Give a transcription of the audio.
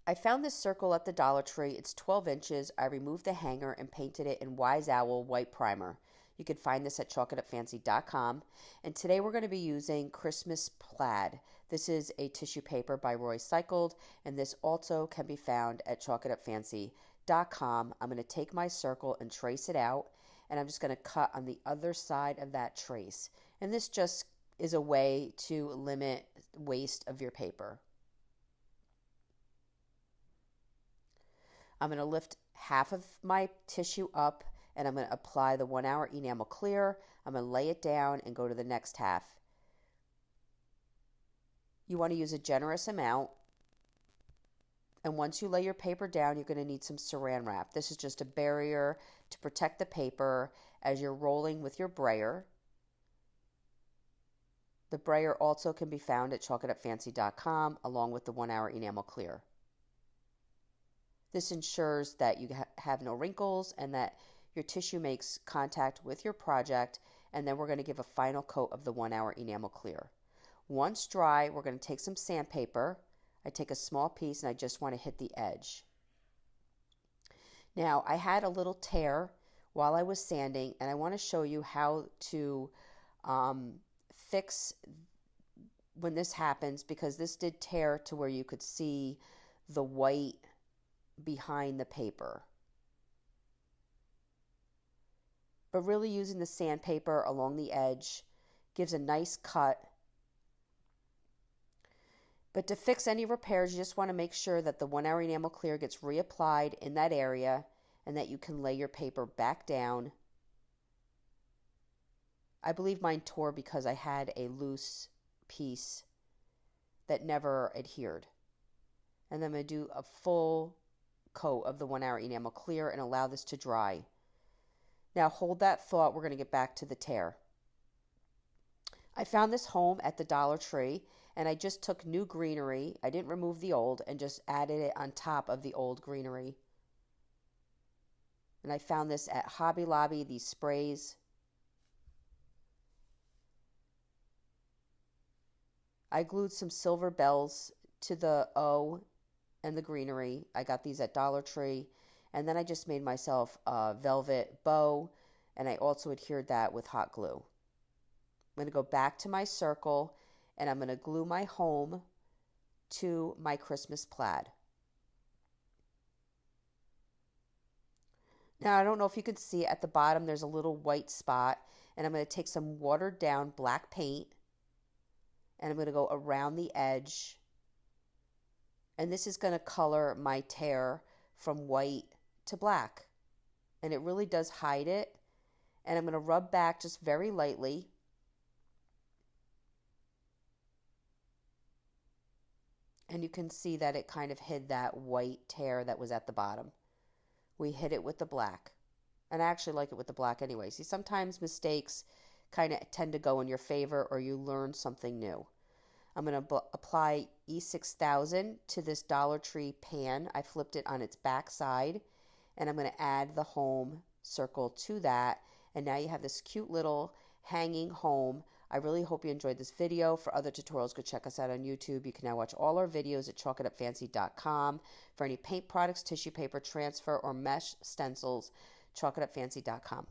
I found this circle at the Dollar Tree. It's 12 inches. I removed the hanger and painted it in Wise Owl white primer. You can find this at chalkitupfancy.com. And today we're going to be using Christmas Plaid. This is a tissue paper by Roy Cycled, and this also can be found at chalkitupfancy.com. I'm going to take my circle and trace it out, and I'm just going to cut on the other side of that trace. And this just is a way to limit waste of your paper. I'm going to lift half of my tissue up, and I'm going to apply the 1 hour enamel clear. I'm going to lay it down and go to the next half. You want to use a generous amount. And once you lay your paper down, you're going to need some saran wrap. This is just a barrier to protect the paper as you're rolling with your brayer. The brayer also can be found at chalkitupfancy.com along with the 1 hour enamel clear. This ensures that you have no wrinkles and that your tissue makes contact with your project, and then we're going to give a final coat of the 1 hour enamel clear. Once dry, we're going to take some sandpaper. I take a small piece and I just want to hit the edge. Now, I had a little tear while I was sanding, and I want to show you how to fix when this happens, because this did tear to where you could see the white behind the paper. But really using the sandpaper along the edge gives a nice cut. But to fix any repairs, you just want to make sure that the 1 hour enamel clear gets reapplied in that area and that you can lay your paper back down. I believe mine tore because I had a loose piece that never adhered. And then I'm going to do a full coat of the 1 hour enamel clear and allow this to dry. Now hold that thought, we're going to get back to the tear. I found this home at the Dollar Tree, and I just took new greenery. I didn't remove the old and just added it on top of the old greenery. And I found this at Hobby Lobby, these sprays. I glued some silver bells to the O and the greenery. I got these at Dollar Tree. And then I just made myself a velvet bow, and I also adhered that with hot glue. I'm going to go back to my circle, and I'm going to glue my home to my Christmas plaid. Now, I don't know if you can see at the bottom, there's a little white spot, and I'm going to take some watered down black paint, and I'm going to go around the edge. And this is going to color my tear from white to black. And it really does hide it. And I'm going to rub back just very lightly. And you can see that it kind of hid that white tear that was at the bottom. We hit it with the black. And I actually like it with the black anyway. See, sometimes mistakes kind of tend to go in your favor, or you learn something new. I'm going to apply E6000 to this Dollar Tree pan. I flipped it on its back side, and I'm going to add the home circle to that. And now you have this cute little hanging home. I really hope you enjoyed this video. For other tutorials, go check us out on YouTube. You can now watch all our videos at chalkitupfancy.com. For any paint products, tissue paper, transfer, or mesh stencils, chalkitupfancy.com.